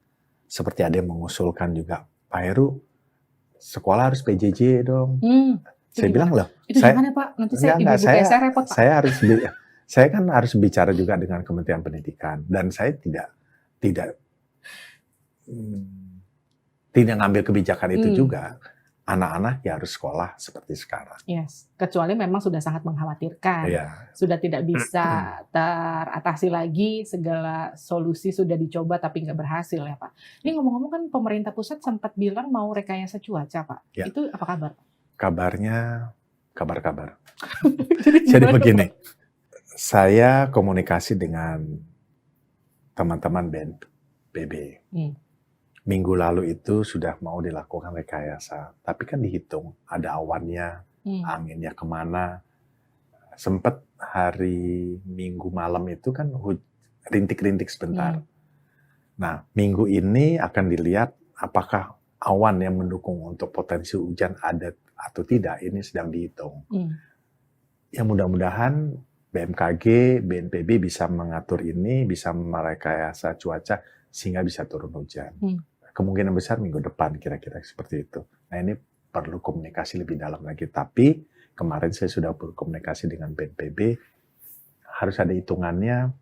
Seperti ada yang mengusulkan juga, Pak Heru, sekolah harus PJJ dong. Saya bilang loh. Itu gimana Pak? Nanti saya repot Pak. Saya kan harus bicara juga dengan Kementerian Pendidikan, dan saya tidak ngambil kebijakan itu juga. Anak-anak ya harus sekolah seperti sekarang. Yes, kecuali memang sudah sangat mengkhawatirkan, sudah tidak bisa teratasi lagi, segala solusi sudah dicoba tapi nggak berhasil ya Pak. Ini ngomong-ngomong kan pemerintah pusat sempat bilang mau rekayasa cuaca Pak. Ya. Itu apa kabar? Kabarnya kabar-kabar. Jadi begini. Saya komunikasi dengan teman-teman BNPB. Minggu lalu itu sudah mau dilakukan rekayasa. Tapi kan dihitung, ada awannya, anginnya kemana. Sempat hari Minggu malam itu kan rintik-rintik sebentar. Nah, minggu ini akan dilihat apakah awan yang mendukung untuk potensi hujan ada atau tidak. Ini sedang dihitung. Ya mudah-mudahan BMKG, BNPB bisa mengatur ini, bisa merekayasa cuaca sehingga bisa turun hujan. Kemungkinan besar minggu depan kira-kira seperti itu. Nah ini perlu komunikasi lebih dalam lagi. Tapi kemarin saya sudah berkomunikasi dengan BNPB, harus ada hitungannya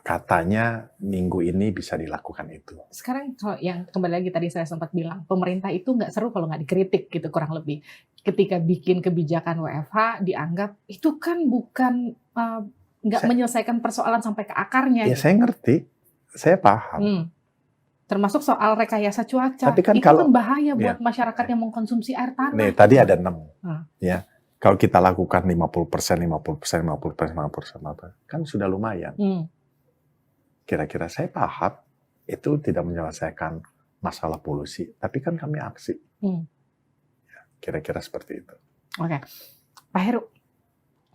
katanya minggu ini bisa dilakukan itu. Sekarang kalau yang kembali lagi tadi saya sempat bilang, pemerintah itu nggak seru kalau nggak dikritik gitu kurang lebih. Ketika bikin kebijakan WFH dianggap itu kan bukan nggak menyelesaikan persoalan sampai ke akarnya. Ya gitu. saya ngerti, saya paham. Termasuk soal rekayasa cuaca. Tapi kan itu kalau- kan bahaya buat masyarakat yang mengkonsumsi air tanah. Nih, tadi ada 6. Hmm. Ya. Kalau kita lakukan 50%, 50%, 50%, 50%, kan sudah lumayan. Kira-kira saya paham itu tidak menyelesaikan masalah polusi, tapi kan kami aksi. Ya, kira-kira seperti itu. Oke. Pak Heru,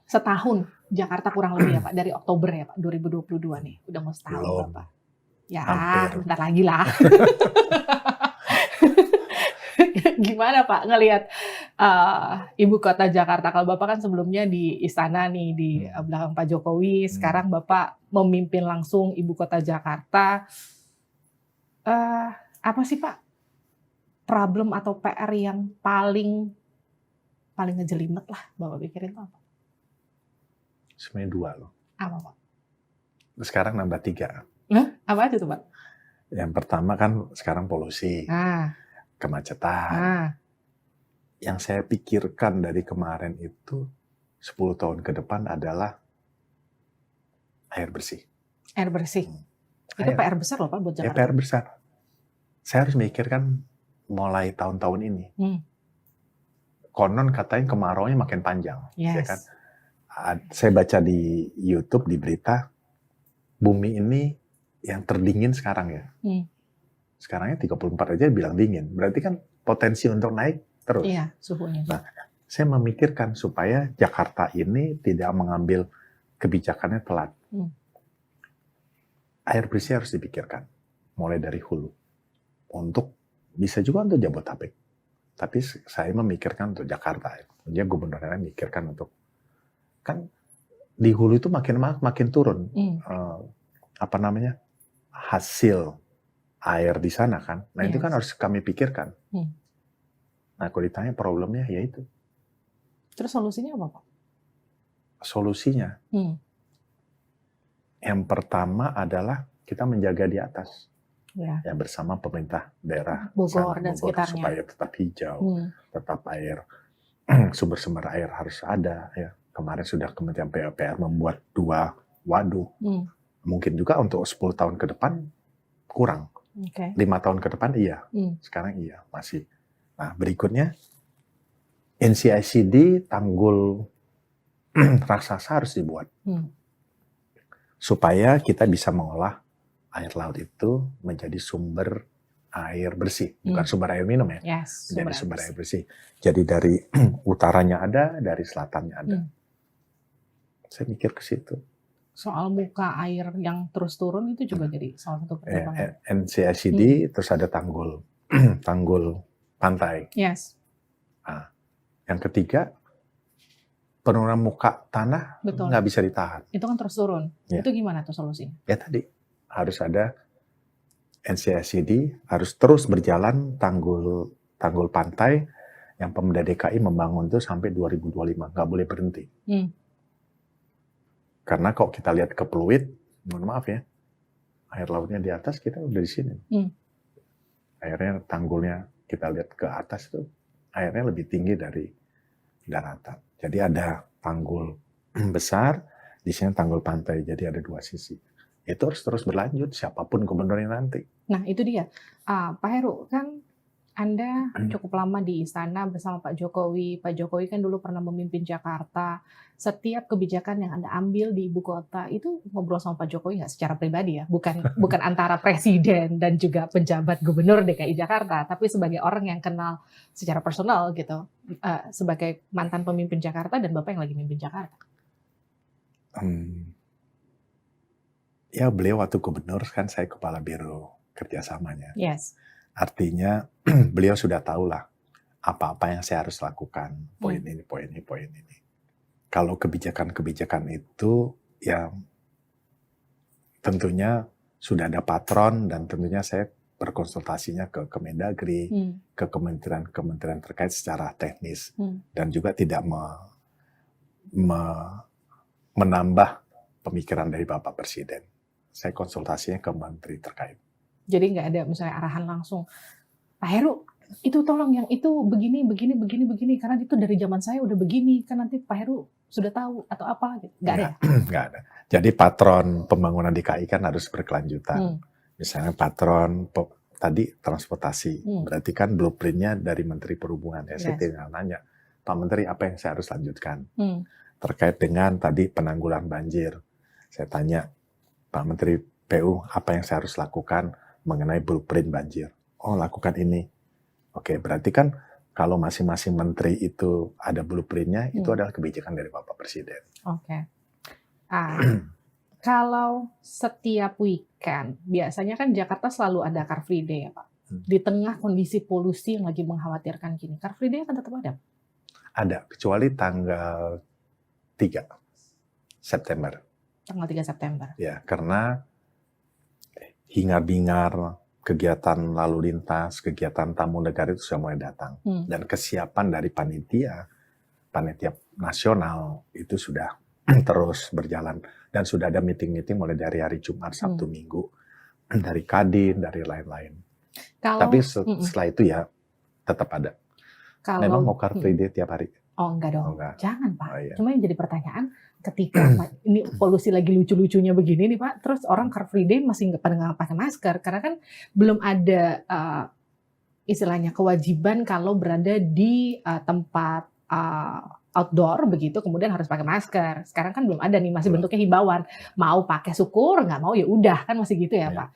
setahun Jakarta kurang lebih ya Pak, dari Oktober ya Pak, 2022 nih. Udah mau setahun Belum. Bapak. Ya, Hampir. bentar lagi lah. Gimana Pak ngelihat ibu kota Jakarta? Kalau Bapak kan sebelumnya di istana nih, di belakang Pak Jokowi. Sekarang Bapak memimpin langsung ibu kota Jakarta. Apa sih Pak problem atau PR yang paling ngejelimet lah Bapak pikirin tuh apa? Sebenarnya 2 loh. Apa Pak? Sekarang nambah 3. Apa aja tuh Pak? Yang pertama kan sekarang polusi, kemacetan. Yang saya pikirkan dari kemarin itu 10 tahun ke depan adalah air bersih. Air bersih. Itu Air. PR besar loh Pak buat Ya Jakarta. PR besar. Saya harus mikirkan mulai tahun-tahun ini. Konon katanya kemarauannya makin panjang. Ya Yes. kan? Saya baca di YouTube, di berita, bumi ini yang terdingin sekarang ya. Sekarangnya 34 aja bilang dingin. Berarti kan potensi untuk naik terus. Iya, suhunya. Nah, saya memikirkan supaya Jakarta ini tidak mengambil kebijakannya telat. Air bersih harus dipikirkan. Mulai dari hulu. Bisa juga untuk Jabodetabek. Tapi saya memikirkan untuk Jakarta. Dia gubernurnya memikirkan untuk, kan di hulu itu makin turun. Hasil air di sana kan. Nah itu kan harus kami pikirkan. Nah kalau ditanya problemnya ya itu. Terus solusinya apa Pak? Solusinya yang pertama adalah kita menjaga di atas. Ya bersama pemerintah daerah Bogor sana, dan sekitarnya. supaya tetap hijau, tetap air, sumber-sumber air harus ada. Ya. Kemarin sudah Kementerian PUPR membuat 2 waduk. Mungkin juga untuk 10 tahun ke depan kurang. 5 tahun ke depan iya. Sekarang iya, masih. Nah, berikutnya NCICD tanggul raksasa harus dibuat. Supaya kita bisa mengolah air laut itu menjadi sumber air bersih, bukan sumber air minum ya. Yes, Menjadi sumber air bersih. Jadi dari utaranya ada, dari selatannya ada. Saya mikir ke situ. Soal muka air yang terus turun itu juga jadi salah satu pertimbangan. NCICD terus ada tanggul pantai. Yes. Nah, yang ketiga penurunan muka tanah nggak bisa ditahan. Itu kan terus turun. Ya. Itu gimana tuh solusinya? Ya tadi harus ada NCICD harus terus berjalan tanggul pantai yang Pemda DKI membangun itu sampai 2025 nggak boleh berhenti. Karena kalau kita lihat ke Pluit, mohon maaf ya, air lautnya di atas, kita udah di sini. Airnya, tanggulnya, kita lihat ke atas itu, airnya lebih tinggi dari daratan. Jadi ada tanggul besar, di sini tanggul pantai, jadi ada 2 sisi. Itu harus terus berlanjut, siapapun gubernurnya nanti. Nah itu dia, Pak Heru, kan Anda cukup lama di istana bersama Pak Jokowi. Pak Jokowi kan dulu pernah memimpin Jakarta. Setiap kebijakan yang Anda ambil di ibu kota itu ngobrol sama Pak Jokowi nggak secara pribadi ya? Bukan antara presiden dan juga penjabat gubernur DKI Jakarta, tapi sebagai orang yang kenal secara personal gitu, sebagai mantan pemimpin Jakarta dan Bapak yang lagi memimpin Jakarta. Ya beliau waktu gubernur kan saya kepala biro kerjasamanya. Yes. Artinya beliau sudah tahu lah apa-apa yang saya harus lakukan, poin ini, poin ini, poin ini. Kalau kebijakan-kebijakan itu ya tentunya sudah ada patron dan tentunya saya berkonsultasinya ke Kemendagri, ke kementerian-kementerian terkait secara teknis dan juga tidak menambah pemikiran dari Bapak Presiden. saya konsultasinya ke menteri terkait. Jadi nggak ada misalnya arahan langsung, Pak Heru, itu tolong yang itu begini, karena itu dari zaman saya udah begini, kan nanti Pak Heru sudah tahu atau apa gitu. Nggak ada. Nggak ada. Jadi patron pembangunan DKI kan harus berkelanjutan. Misalnya patron tadi transportasi, berarti kan blueprintnya dari Menteri Perhubungan. Ya, saya tinggal nanya, Pak Menteri apa yang saya harus lanjutkan? Terkait dengan tadi penanggulangan banjir. Saya tanya, Pak Menteri PU, apa yang saya harus lakukan mengenai blueprint banjir? Oh, lakukan ini. Oke, berarti kan kalau masing-masing menteri itu ada blueprintnya, itu adalah kebijakan dari Bapak Presiden. Oke. Kalau setiap weekend, biasanya kan Jakarta selalu ada Car Free Day ya Pak. Di tengah kondisi polusi yang lagi mengkhawatirkan gini, Car Free Day akan tetap ada? Ada, kecuali tanggal 3 September. Tanggal 3 September. Ya, karena hingar-bingar kegiatan lalu lintas, kegiatan tamu negara itu sudah mulai datang. Dan kesiapan dari panitia nasional itu sudah terus berjalan. Dan sudah ada meeting-meeting mulai dari hari Jumat, Sabtu, Minggu, dari Kadin, dari lain-lain. Tapi setelah itu ya tetap ada. Memang mau Car Free Day tiap hari? Oh enggak dong, enggak. Jangan Pak. Oh, iya. Cuma yang jadi pertanyaan, ketika ini polusi lagi lucu-lucunya begini nih Pak, terus orang Car Free Day masih nggak pada nggak pakai masker, karena kan belum ada istilahnya kewajiban kalau berada di tempat outdoor begitu, kemudian harus pakai masker. Sekarang kan belum ada nih, masih bentuknya himbauan. Mau pakai syukur, nggak mau ya udah, kan masih gitu ya Pak.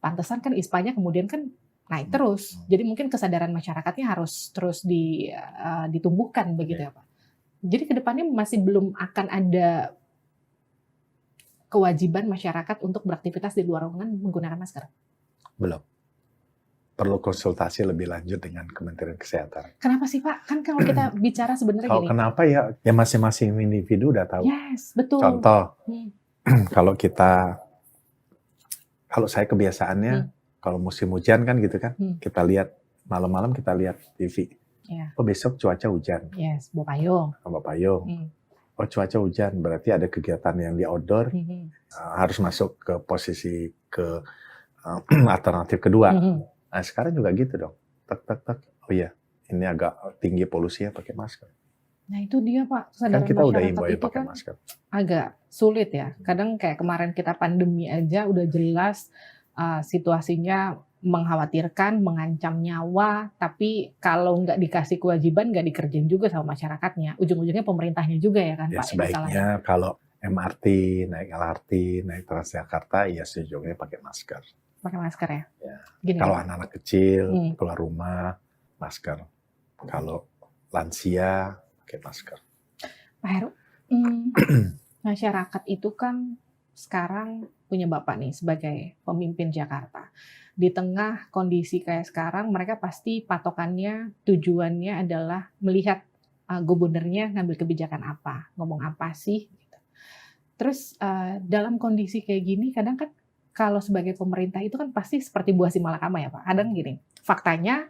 Pantesan kan ISPA-nya kemudian kan naik terus. Jadi mungkin kesadaran masyarakatnya harus terus ditumbuhkan begitu ya Pak. Jadi kedepannya masih belum akan ada kewajiban masyarakat untuk beraktivitas di luar ruangan menggunakan masker? Belum. Perlu konsultasi lebih lanjut dengan Kementerian Kesehatan. Kenapa sih Pak? Kan kalau kita bicara sebenarnya Kalau gini. kenapa ya? Ya masing-masing individu udah tahu. Yes, betul. Contoh, kalau saya kebiasaannya, kalau musim hujan kan gitu kan, kita lihat malam-malam kita lihat TV. Yeah. Oh besok cuaca hujan. Yes, bawa payung. Bawa payung. Oh cuaca hujan, berarti ada kegiatan yang di outdoor, harus masuk ke posisi alternatif kedua. Nah sekarang juga gitu dong. Tak. Oh iya, ini agak tinggi polusinya pakai masker. Nah itu dia Pak, Kan kesadaran kita udah masyarakat himbau itu pakai kan masker. agak sulit ya. Kadang kayak kemarin kita pandemi aja udah jelas situasinya mengkhawatirkan, mengancam nyawa, tapi kalau nggak dikasih kewajiban, nggak dikerjain juga sama masyarakatnya. Ujung-ujungnya pemerintahnya juga ya kan Ya, Pak. sebaiknya kalau MRT, naik LRT, naik Transjakarta, ya sejauhnya pakai masker. Pakai masker ya? Ya. Gini, Kalau anak-anak kecil, keluar rumah, masker. Kalau lansia, pakai masker. Pak Heru, masyarakat itu kan sekarang punya Bapak nih sebagai pemimpin Jakarta. Di tengah kondisi kayak sekarang, mereka pasti patokannya, tujuannya adalah melihat gubernurnya ngambil kebijakan apa, ngomong apa sih. Gitu. Terus dalam kondisi kayak gini, kadang kan kalau sebagai pemerintah itu kan pasti seperti buah si malakama ya Pak. Kadang gini, faktanya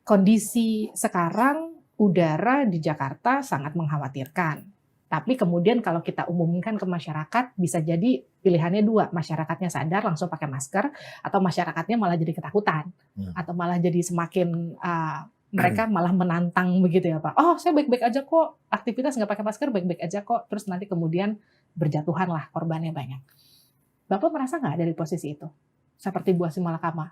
kondisi sekarang udara di Jakarta sangat mengkhawatirkan. Tapi kemudian kalau kita umumkan ke masyarakat, bisa jadi pilihannya dua. Masyarakatnya sadar langsung pakai masker, atau masyarakatnya malah jadi ketakutan. Atau malah jadi semakin, mereka malah menantang begitu ya Pak. Oh saya baik-baik aja kok, aktivitas nggak pakai masker baik-baik aja kok. Terus nanti kemudian berjatuhan lah, korbannya banyak. Bapak merasa nggak dari posisi itu? Seperti buah si malakama.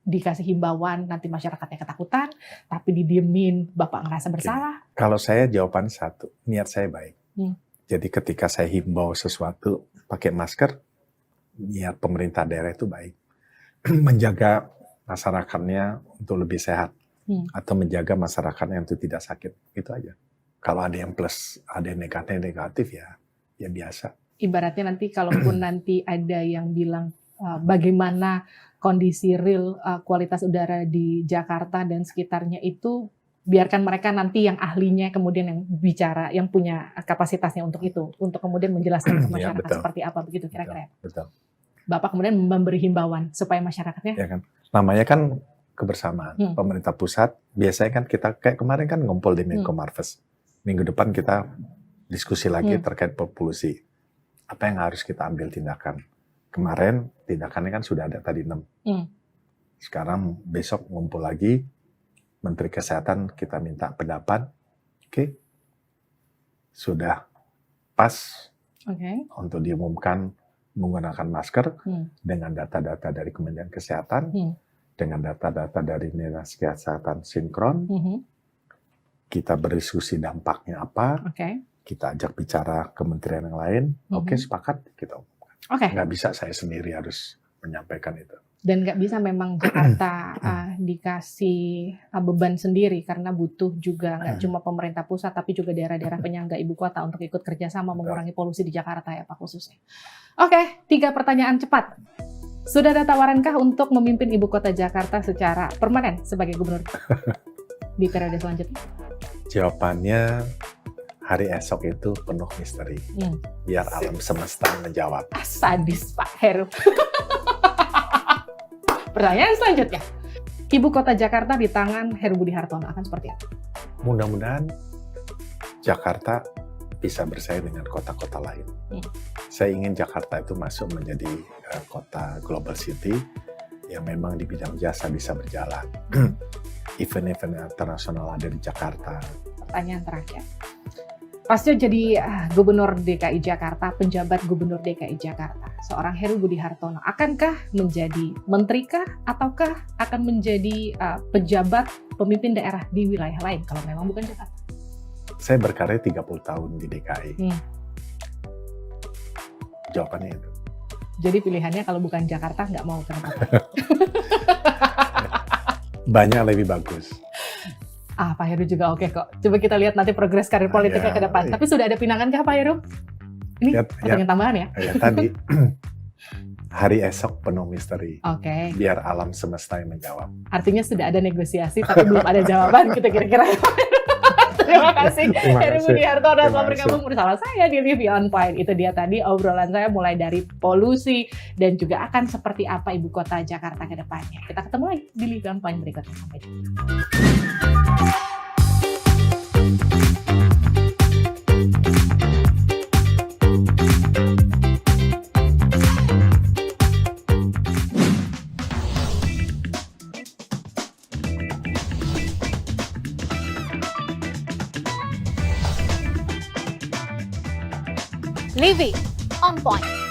Dikasih himbauan, nanti masyarakatnya ketakutan, tapi didiemin, Bapak ngerasa bersalah? Kalau saya jawaban satu, niat saya baik. Jadi ketika saya himbau sesuatu pakai masker, niat pemerintah daerah itu baik. Menjaga masyarakatnya untuk lebih sehat. Atau menjaga masyarakatnya untuk tidak sakit. Itu aja. Kalau ada yang plus, ada yang negatif ya biasa. Ibaratnya nanti kalaupun nanti ada yang bilang bagaimana kondisi real kualitas udara di Jakarta dan sekitarnya itu, biarkan mereka nanti yang ahlinya kemudian yang bicara, yang punya kapasitasnya untuk itu, untuk kemudian menjelaskan ke masyarakat seperti apa begitu kira-kira. Betul. Bapak kemudian memberi himbauan supaya masyarakatnya. Ya kan, namanya kan kebersamaan. Pemerintah pusat biasanya kan kita kayak kemarin kan ngumpul di Menko Marves. Minggu depan kita diskusi lagi terkait polusi. Apa yang harus kita ambil tindakan? Kemarin tindakannya kan sudah ada tadi 6. Sekarang besok ngumpul lagi, Menteri Kesehatan kita minta pendapat. Oke, sudah pas untuk diumumkan menggunakan masker dengan data-data dari Kementerian Kesehatan, dengan data-data dari Dinas Kesehatan sinkron. Kita berdiskusi dampaknya apa, kita ajak bicara kementerian yang lain, oke, sepakat, kita umumkan. Nggak bisa saya sendiri harus menyampaikan itu. Dan nggak bisa memang Jakarta dikasih beban sendiri, karena butuh juga nggak cuma pemerintah pusat, tapi juga daerah-daerah penyangga ibu kota untuk ikut kerjasama mengurangi polusi di Jakarta ya Pak khususnya. Oke, 3 pertanyaan cepat. Sudah ada tawarankah untuk memimpin ibu kota Jakarta secara permanen sebagai gubernur di periode selanjutnya? Jawabannya hari esok itu penuh misteri. Biar alam semesta menjawab. Sadis Pak Heru. Pertanyaan selanjutnya. Ibu kota Jakarta di tangan Heru Budi Hartono akan seperti apa? Mudah-mudahan Jakarta bisa bersaing dengan kota-kota lain. Saya ingin Jakarta itu masuk menjadi kota global city yang memang di bidang jasa bisa berjalan. Event-event internasional ada di Jakarta. Pertanyaan terakhir. Pasca jadi gubernur DKI Jakarta, penjabat gubernur DKI Jakarta, seorang Heru Budi Hartono, akankah menjadi menteri kah, ataukah akan menjadi pejabat pemimpin daerah di wilayah lain kalau memang bukan Jakarta? Saya berkarya 30 tahun di DKI. Jawabannya itu. Jadi pilihannya kalau bukan Jakarta nggak mau kenapa? Banyak lebih bagus. Pak Heru juga oke kok. Coba kita lihat nanti progres karir politiknya ke depan. Tapi sudah ada pinangan kah Pak Heru? Ini pertanyaan tambahan ya? Ya tadi, hari esok penuh misteri. Biar alam semesta yang menjawab. Artinya sudah ada negosiasi, tapi belum ada jawaban gitu kira-kira. Terima kasih Heru Budi Hartono telah bergabung bersama saya di Livi On Point. Itu dia tadi obrolan saya mulai dari polusi dan juga akan seperti apa ibu kota Jakarta ke depannya. Kita ketemu lagi di Livi On Point berikutnya. Sampai jumpa. Livi On Point.